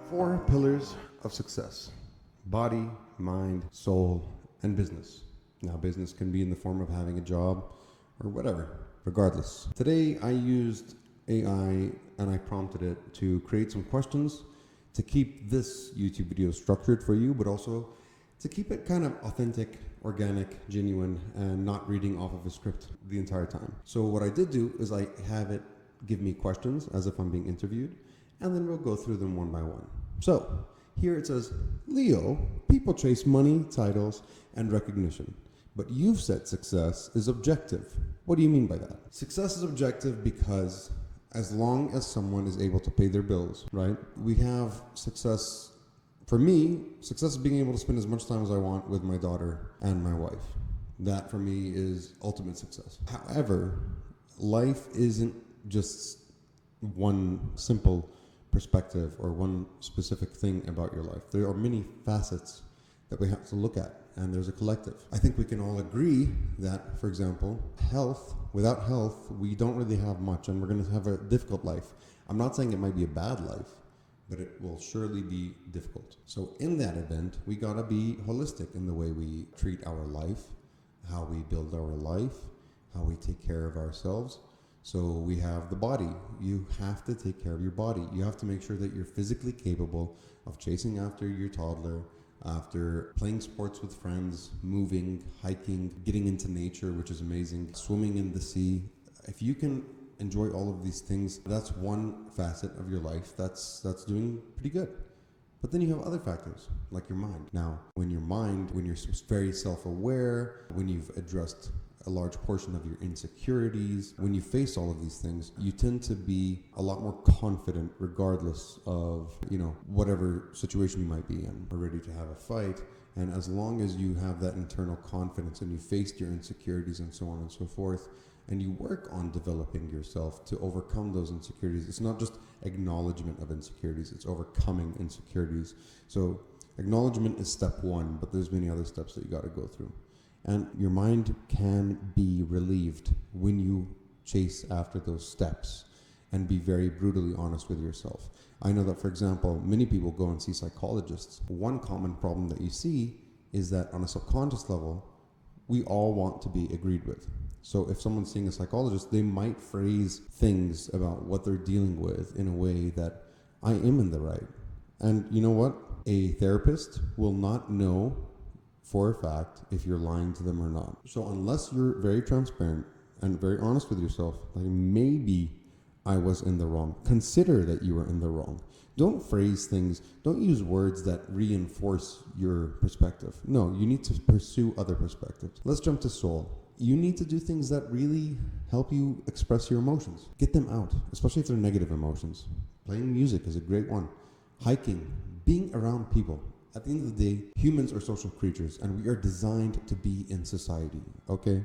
4 pillars of success: body, mind, soul, and business. Now, business can be in the form of having a job or whatever, regardless. Today, I used AI and I prompted it to create some questions to keep this YouTube video structured for you, but also to keep it kind of authentic, organic, genuine, and not reading off of a script the entire time. So what I did do is I have it give me questions as if I'm being interviewed, and then we'll go through them one by one. So here it says, Leo, people chase money, titles, and recognition, but you've said success is objective. What do you mean by that? Success is objective because as long as someone is able to pay their bills, right? We have success. For me, success is being able to spend as much time as I want with my daughter and my wife. That for me is ultimate success. However, life isn't just one simple perspective or one specific thing about your life. There are many facets that we have to look at, and there's a collective. I think we can all agree that, for example, health, without health, we don't really have much, and we're going to have a difficult life. I'm not saying it might be a bad life, but it will surely be difficult. So in that event, we gotta be holistic in the way we treat our life, how we build our life, how we take care of ourselves. So we have the body. You have to take care of your body. You have to make sure that you're physically capable of chasing after your toddler, after playing sports with friends, moving, hiking, getting into nature, which is amazing, swimming in the sea. If you can enjoy all of these things, that's one facet of your life that's doing pretty good. But then you have other factors like your mind. Now, when you're very self-aware, when you've addressed a large portion of your insecurities, when you face all of these things, you tend to be a lot more confident regardless of, whatever situation you might be in, or ready to have a fight. And as long as you have that internal confidence and you faced your insecurities and so on and so forth, and you work on developing yourself to overcome those insecurities. It's not just acknowledgement of insecurities, it's overcoming insecurities. So acknowledgement is step one, but there's many other steps that you got to go through. And your mind can be relieved when you chase after those steps and be very brutally honest with yourself. I know that, for example, many people go and see psychologists. One common problem that you see is that on a subconscious level, we all want to be agreed with. So if someone's seeing a psychologist, they might phrase things about what they're dealing with in a way that I am in the right. And you know what? A therapist will not know for a fact if you're lying to them or not. So unless you're very transparent and very honest with yourself, like maybe I was in the wrong, consider that you were in the wrong. Don't phrase things, don't use words that reinforce your perspective. No, you need to pursue other perspectives. Let's jump to soul. You need to do things that really help you express your emotions. Get them out, especially if they're negative emotions. Playing music is a great one. Hiking, being around people. At the end of the day, humans are social creatures, and we are designed to be in society, okay?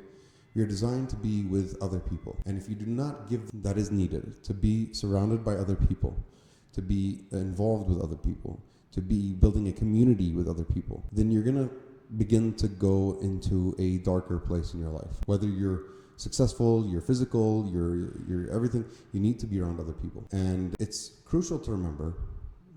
We are designed to be with other people. And if you do not give that is needed, to be surrounded by other people, to be involved with other people, to be building a community with other people, then you're going to begin to go into a darker place in your life. Whether you're successful, you're physical, you're everything, you need to be around other people. And it's crucial to remember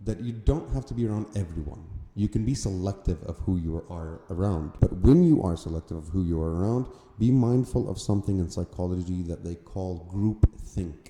that you don't have to be around everyone. You can be selective of who you are around. But when you are selective of who you are around, be mindful of something in psychology that they call groupthink.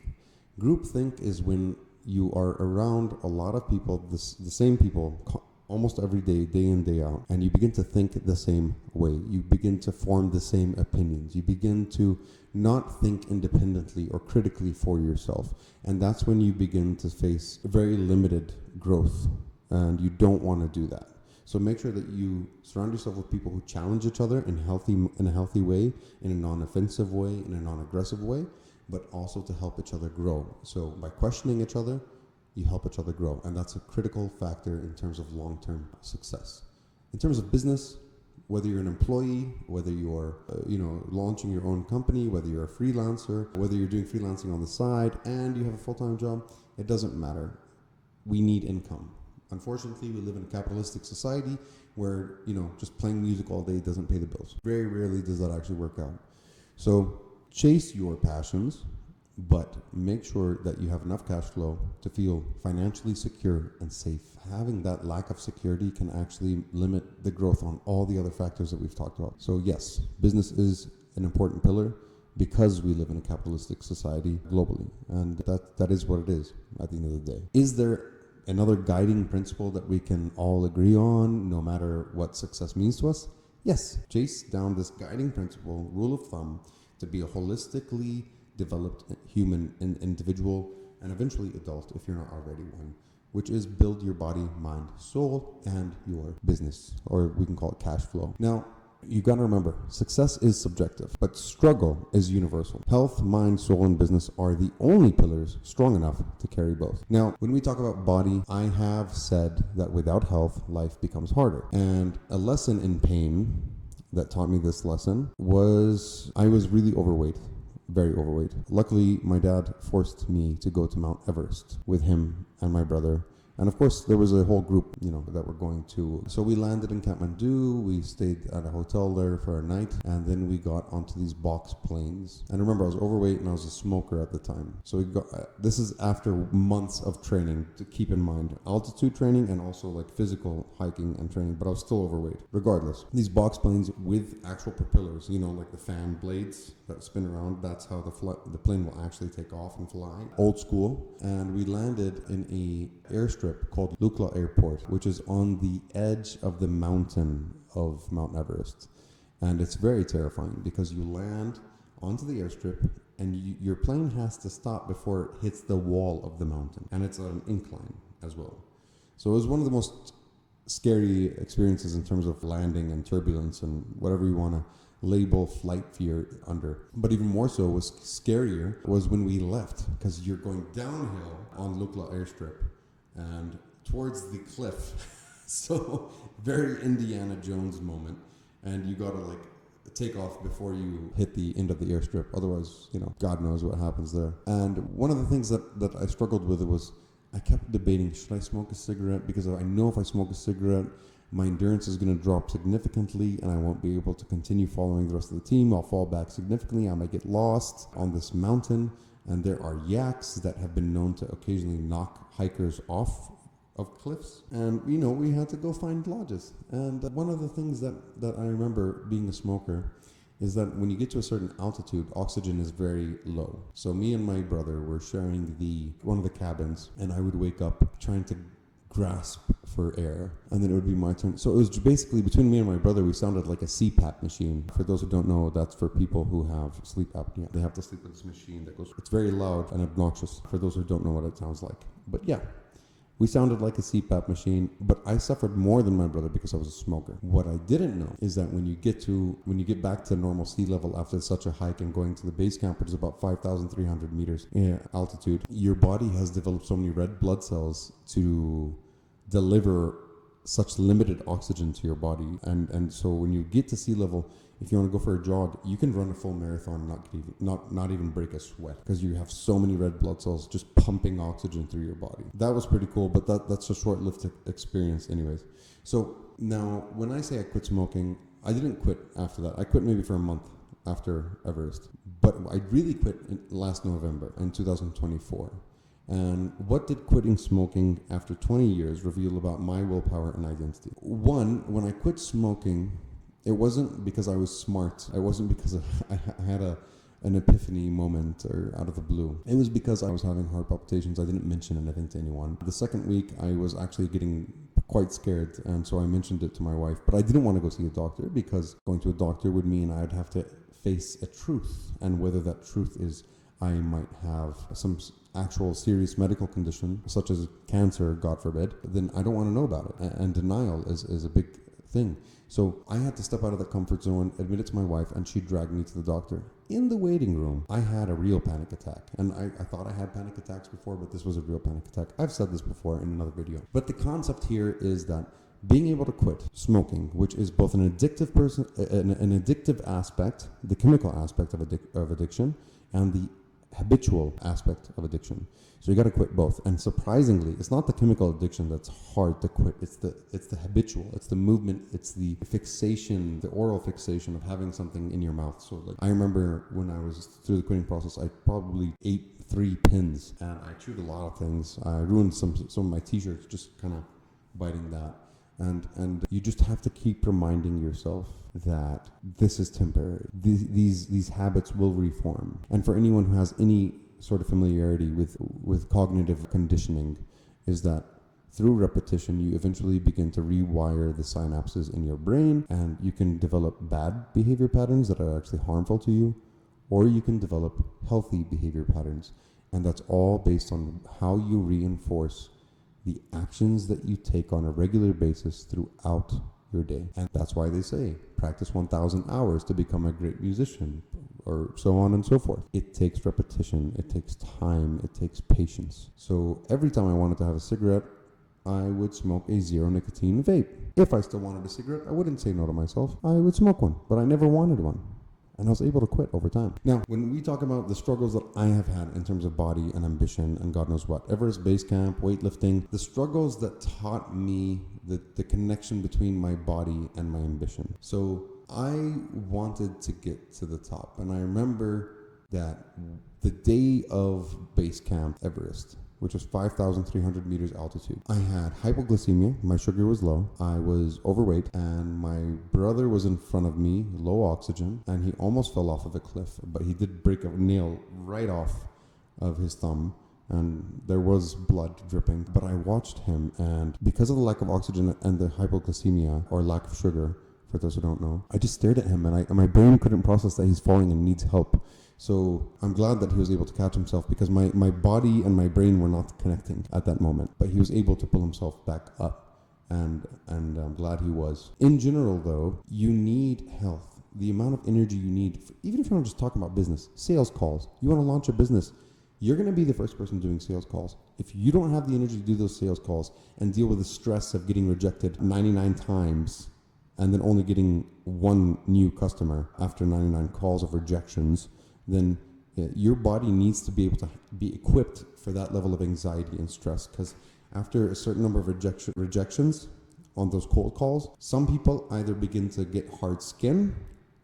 Groupthink is when you are around a lot of people, the same people, almost every day, day in, day out, and you begin to think the same way. You begin to form the same opinions. You begin to not think independently or critically for yourself. And that's when you begin to face very limited growth. And you don't want to do that. So make sure that you surround yourself with people who challenge each other in a healthy way, in a non-offensive way, in a non-aggressive way, but also to help each other grow. So by questioning each other, you help each other grow. And that's a critical factor in terms of long-term success. In terms of business, whether you're an employee, whether you're launching your own company, whether you're a freelancer, whether you're doing freelancing on the side and you have a full-time job, it doesn't matter. We need income. Unfortunately, we live in a capitalistic society where, just playing music all day doesn't pay the bills. Very rarely does that actually work out. So chase your passions, but make sure that you have enough cash flow to feel financially secure and safe. Having that lack of security can actually limit the growth on all the other factors that we've talked about. So yes, business is an important pillar because we live in a capitalistic society globally, and that is what it is at the end of the day. Is there another guiding principle that we can all agree on, no matter what success means to us? Yes, chase down this guiding principle, rule of thumb, to be a holistically developed human individual and eventually adult if you're not already one, which is build your body, mind, soul, and your business, or we can call it cash flow. Now, you got to remember, success is subjective, but struggle is universal. Health, mind, soul, and business are the only pillars strong enough to carry both. Now, when we talk about body, I have said that without health, life becomes harder. And a lesson in pain that taught me this lesson was I was really overweight. Very overweight. Luckily, my dad forced me to go to Mount Everest with him and my brother. And of course, there was a whole group, that were going to. So we landed in Kathmandu. We stayed at a hotel there for a night. And then we got onto these box planes. And remember, I was overweight and I was a smoker at the time. So we got, this is after months of training, to keep in mind. Altitude training and also like physical hiking and training. But I was still overweight. Regardless, these box planes with actual propellers, like the fan blades that spin around. That's how the plane will actually take off and fly. Old school. And we landed in a airstrip called Lukla Airport, which is on the edge of the mountain of Mount Everest. And it's very terrifying because you land onto the airstrip and your plane has to stop before it hits the wall of the mountain. And it's an incline as well. So it was one of the most scary experiences in terms of landing and turbulence and whatever you want to label flight fear under. But even more so, was scarier was when we left, because you're going downhill on Lukla Airstrip and towards the cliff. So very Indiana Jones moment, and you gotta take off before you hit the end of the airstrip. Otherwise, God knows what happens there. And one of the things that I struggled with was I kept debating, should I smoke a cigarette? Because I know if I smoke a cigarette, my endurance is going to drop significantly and I won't be able to continue following the rest of the team. I'll fall back significantly. I might get lost on this mountain. And there are yaks that have been known to occasionally knock hikers off of cliffs. And, we had to go find lodges. And one of the things that I remember being a smoker is that when you get to a certain altitude, oxygen is very low. So me and my brother were sharing one of the cabins, and I would wake up trying to grasp for air, and then it would be my turn. So it was basically between me and my brother, we sounded like a CPAP machine. For those who don't know, that's for people who have sleep apnea. They have to sleep with this machine that goes, it's very loud and obnoxious for those who don't know what it sounds like. But yeah, we sounded like a CPAP machine, but I suffered more than my brother because I was a smoker. What I didn't know is that when you get back to normal sea level after such a hike and going to the base camp, which is about 5,300 meters altitude, your body has developed so many red blood cells to deliver such limited oxygen to your body. And so when you get to sea level, if you want to go for a jog, you can run a full marathon and not even break a sweat because you have so many red blood cells just pumping oxygen through your body. That was pretty cool, but that's a short-lived experience anyways. So now when I say I quit smoking, I didn't quit after that. I quit maybe for a month after Everest, but I really quit last November in 2024. And what did quitting smoking after 20 years reveal about my willpower and identity? One, when I quit smoking, it wasn't because I was smart. It wasn't because I had an epiphany moment or out of the blue. It was because I was having heart palpitations. I didn't mention anything to anyone. The second week, I was actually getting quite scared, and so I mentioned it to my wife. But I didn't want to go see a doctor because going to a doctor would mean I'd have to face a truth, and whether that truth is I might have some actual serious medical condition, such as cancer, God forbid, then I don't want to know about it. And denial is a big thing. So I had to step out of the comfort zone, admit it to my wife, and she dragged me to the doctor. In the waiting room, I had a real panic attack. And I thought I had panic attacks before, but this was a real panic attack. I've said this before in another video. But the concept here is that being able to quit smoking, which is both an addictive aspect, the chemical aspect of addiction, and the habitual aspect of addiction. So you got to quit both. And surprisingly, it's not the chemical addiction that's hard to quit. It's the habitual. It's the movement. It's the fixation, the oral fixation of having something in your mouth. So like I remember when I was through the quitting process, I probably ate 3 pins and I chewed a lot of things. I ruined some of my t-shirts just kind of biting that. And you just have to keep reminding yourself that this is temporary. These habits will reform. And for anyone who has any sort of familiarity with cognitive conditioning, is that through repetition, you eventually begin to rewire the synapses in your brain, and you can develop bad behavior patterns that are actually harmful to you, or you can develop healthy behavior patterns. And that's all based on how you reinforce the actions that you take on a regular basis throughout your day. And that's why they say practice 1,000 hours to become a great musician, or so on and so forth. It takes repetition, it takes time, it takes patience. So every time I wanted to have a cigarette, I would smoke a 0 nicotine vape. If I still wanted a cigarette, I wouldn't say no to myself. I would smoke one, but I never wanted one. And I was able to quit over time. Now, when we talk about the struggles that I have had in terms of body and ambition and God knows what, Everest Base Camp, weightlifting, the struggles that taught me the connection between my body and my ambition. So I wanted to get to the top. And I remember that the day of base camp Everest, which was 5,300 meters altitude, I had hypoglycemia, my sugar was low, I was overweight, and my brother was in front of me, low oxygen, and he almost fell off of a cliff, but he did break a nail right off of his thumb, and there was blood dripping. But I watched him, and because of the lack of oxygen and the hypoglycemia, or lack of sugar, for those who don't know, I just stared at him, and my brain couldn't process that he's falling and needs help. So I'm glad that he was able to catch himself, because my body and my brain were not connecting at that moment. But he was able to pull himself back up, and I'm glad he was. In general, though, you need health. The amount of energy you need, even if you're not just talking about business, sales calls. You want to launch a business, you're going to be the first person doing sales calls. If you don't have the energy to do those sales calls and deal with the stress of getting rejected 99 times and then only getting one new customer after 99 calls of rejections, then your body needs to be able to be equipped for that level of anxiety and stress. Because after a certain number of rejections on those cold calls, some people either begin to get hard skin,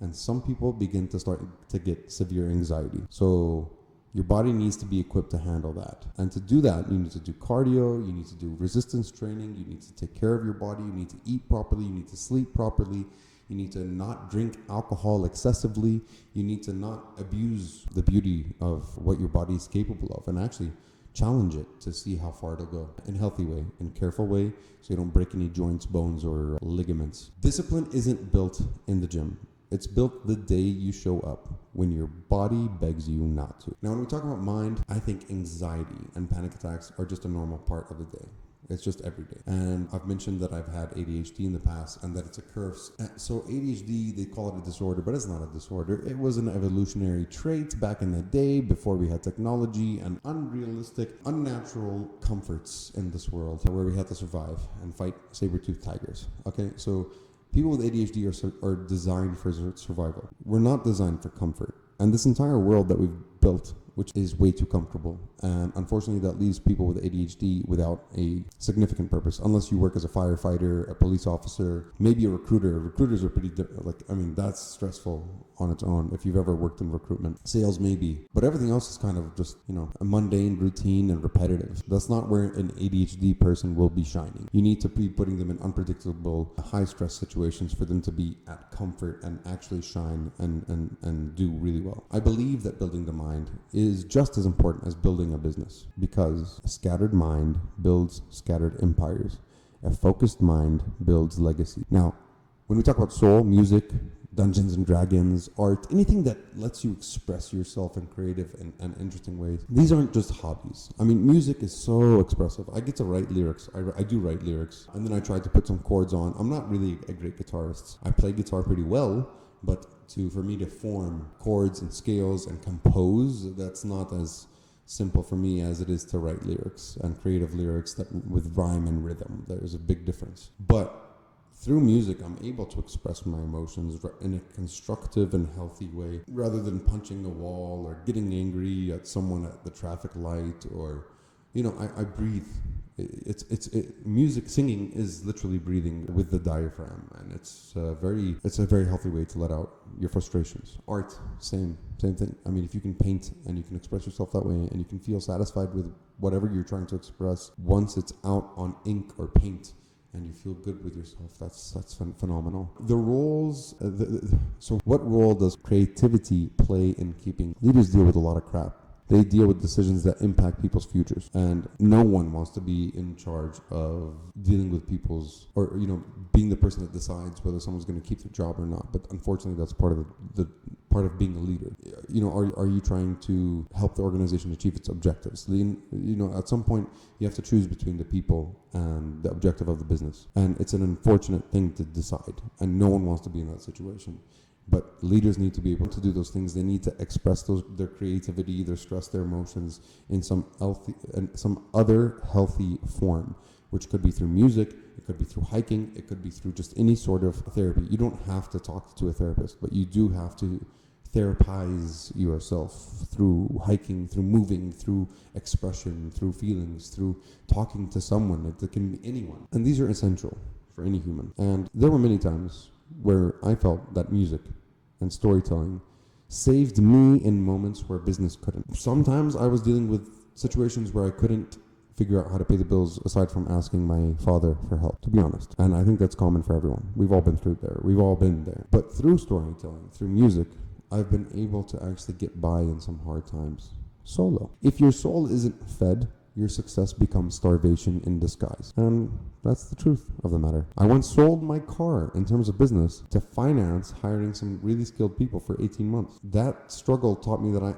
and some people begin to start to get severe anxiety. So your body needs to be equipped to handle that. And to do that, you need to do cardio, you need to do resistance training, you need to take care of your body, you need to eat properly, you need to sleep properly, you need to not drink alcohol excessively, you need to not abuse the beauty of what your body is capable of, and actually challenge it to see how far it'll go in a healthy way, in a careful way, so you don't break any joints, bones, or ligaments. Discipline isn't built in the gym. It's built the day you show up, when your body begs you not to. Now, when we talk about mind, I think anxiety and panic attacks are just a normal part of the day. It's just every day. And I've mentioned that I've had ADHD in the past, and that it's a curse. So ADHD, they call it a disorder, but it's not a disorder. It was an evolutionary trait back in the day, before we had technology and unrealistic, unnatural comforts in this world, where we had to survive and fight saber-toothed tigers. Okay, so people with ADHD are designed for survival. We're not designed for comfort. And this entire world that we've built, which is way too comfortable, and unfortunately that leaves people with ADHD without a significant purpose, unless you work as a firefighter, a police officer, maybe a recruiter. Recruiters are pretty that's stressful on its own if you've ever worked in recruitment. Sales maybe, but everything else is kind of just a mundane, routine, and repetitive. That's not where an ADHD person will be shining. You need to be putting them in unpredictable, high stress situations for them to be at comfort and actually shine and do really well. I believe that building the mind is just as important as building a business, because a scattered mind builds scattered empires. A focused mind builds legacy. Now, when we talk about soul, music, Dungeons and Dragons, art, anything that lets you express yourself in creative and interesting ways, these aren't just hobbies. I mean, music is so expressive. I get to write lyrics. I do write lyrics, and then I try to put some chords on. I'm not really a great guitarist. I play guitar pretty well, but for me to form chords and scales and compose, that's not as simple for me as it is to write lyrics and creative lyrics that with rhyme and rhythm. There's a big difference. But Through music, I'm able to express my emotions in a constructive and healthy way, rather than punching a wall or getting angry at someone at the traffic light, or, I breathe. Music, singing is literally breathing with the diaphragm, and it's a very healthy way to let out your frustrations. Art, same thing. I mean, if you can paint and you can express yourself that way, and you can feel satisfied with whatever you're trying to express, once it's out on ink or paint, and you feel good with yourself, that's phenomenal. The roles, so what role does creativity play in keeping leaders deal with a lot of crap? They deal with decisions that impact people's futures, and no one wants to be in charge of dealing with people's, or being the person that decides whether someone's going to keep their job or not. But unfortunately, that's part of the part of being a leader. Are you trying to help the organization achieve its objectives? At some point, you have to choose between the people and the objective of the business, and it's an unfortunate thing to decide, and no one wants to be in that situation. But leaders need to be able to do those things. They need to express their creativity, their stress, their emotions in some other healthy form, which could be through music, it could be through hiking, it could be through just any sort of therapy. You don't have to talk to a therapist, but you do have to therapize yourself through hiking, through moving, through expression, through feelings, through talking to someone. It can be anyone. And these are essential for any human. And there were many times where I felt that music and storytelling saved me in moments where business couldn't. Sometimes I was dealing with situations where I couldn't figure out how to pay the bills aside from asking my father for help, to be honest. And I think that's common for everyone. We've all been through there. We've all been there. But through storytelling, through music, I've been able to actually get by in some hard times solo. If your soul isn't fed, your success becomes starvation in disguise. And that's the truth of the matter. I once sold my car in terms of business to finance hiring some really skilled people for 18 months. That struggle taught me that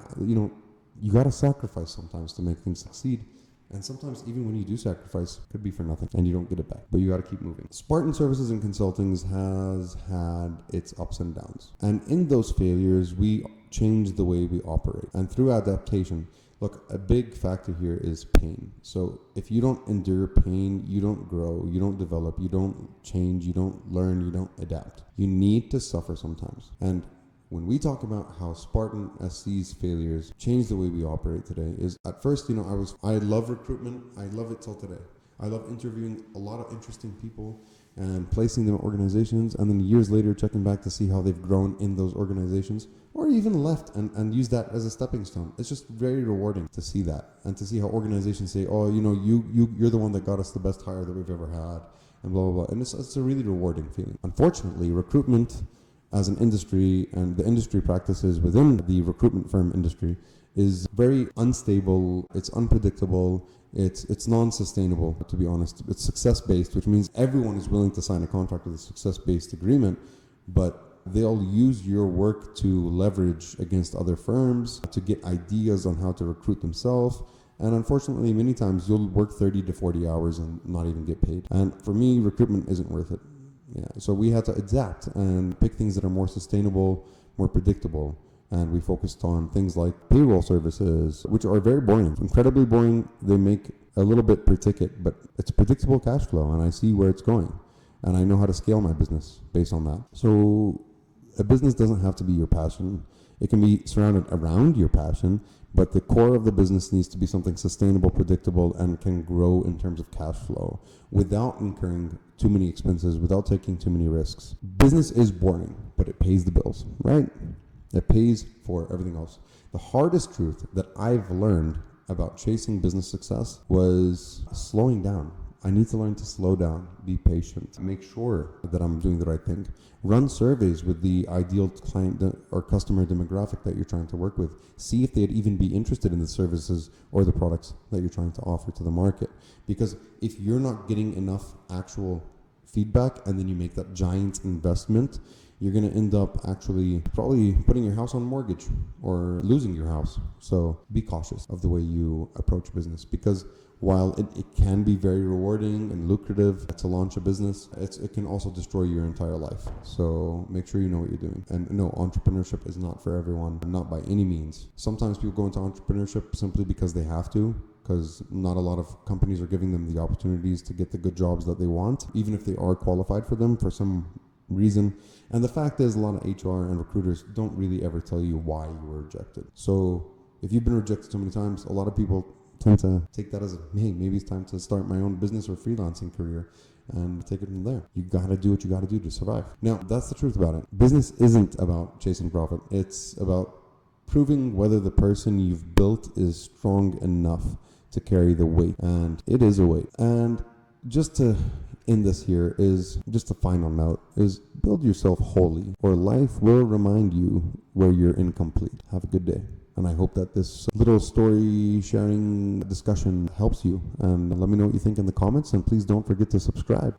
you got to sacrifice sometimes to make things succeed. And sometimes even when you do sacrifice, it could be for nothing and you don't get it back, but you got to keep moving. Spartan Services and Consultings has had its ups and downs. And in those failures, we changed the way we operate. And through adaptation, look, a big factor here is pain. So if you don't endure pain, you don't grow, you don't develop, you don't change, you don't learn, you don't adapt. You need to suffer sometimes. And when we talk about how SpartanSC's failures change the way we operate today, is at first, I love recruitment. I love it till today. I love interviewing a lot of interesting people and placing them in organizations, and then years later checking back to see how they've grown in those organizations, or even left and use that as a stepping stone. It's just very rewarding to see that, and to see how organizations say, oh, you're the one that got us the best hire that we've ever had, and blah, blah, blah. And it's a really rewarding feeling. Unfortunately, recruitment as an industry and the industry practices within the recruitment firm industry is very unstable, it's unpredictable, it's non-sustainable, to be honest. It's success-based, which means everyone is willing to sign a contract with a success-based agreement, but they'll use your work to leverage against other firms, to get ideas on how to recruit themselves. And unfortunately, many times you'll work 30 to 40 hours and not even get paid. And for me, recruitment isn't worth it. Yeah, so we had to adapt and pick things that are more sustainable, more predictable. And we focused on things like payroll services, which are very boring, incredibly boring. They make a little bit per ticket, but it's predictable cash flow, and I see where it's going. And I know how to scale my business based on that. So a business doesn't have to be your passion. It can be surrounded around your passion, but the core of the business needs to be something sustainable, predictable, and can grow in terms of cash flow without incurring too many expenses, without taking too many risks. Business is boring, but it pays the bills, right? It pays for everything else. The hardest truth that I've learned about chasing business success was slowing down. I need to learn to slow down, be patient, make sure that I'm doing the right thing. Run surveys with the ideal client or customer demographic that you're trying to work with. See if they'd even be interested in the services or the products that you're trying to offer to the market. Because if you're not getting enough actual feedback and then you make that giant investment, you're going to end up actually probably putting your house on mortgage or losing your house. So be cautious of the way you approach business, because while it can be very rewarding and lucrative to launch a business, it can also destroy your entire life. So make sure you know what you're doing. And no, entrepreneurship is not for everyone, not by any means. Sometimes people go into entrepreneurship simply because they have to, because not a lot of companies are giving them the opportunities to get the good jobs that they want, even if they are qualified for them for some reason. And the fact is, a lot of HR and recruiters don't really ever tell you why you were rejected. So if you've been rejected so many times, a lot of people tend to take that as, hey, maybe it's time to start my own business or freelancing career and take it from there. You gotta do what you gotta do to survive. Now, that's the truth about it. Business isn't about chasing profit. It's about proving whether the person you've built is strong enough to carry the weight. And it is a weight. And just to end this here is just a final note is build yourself wholly, or life will remind you where you're incomplete. Have a good day. And I hope that this little story sharing discussion helps you. And let me know what you think in the comments. And please don't forget to subscribe.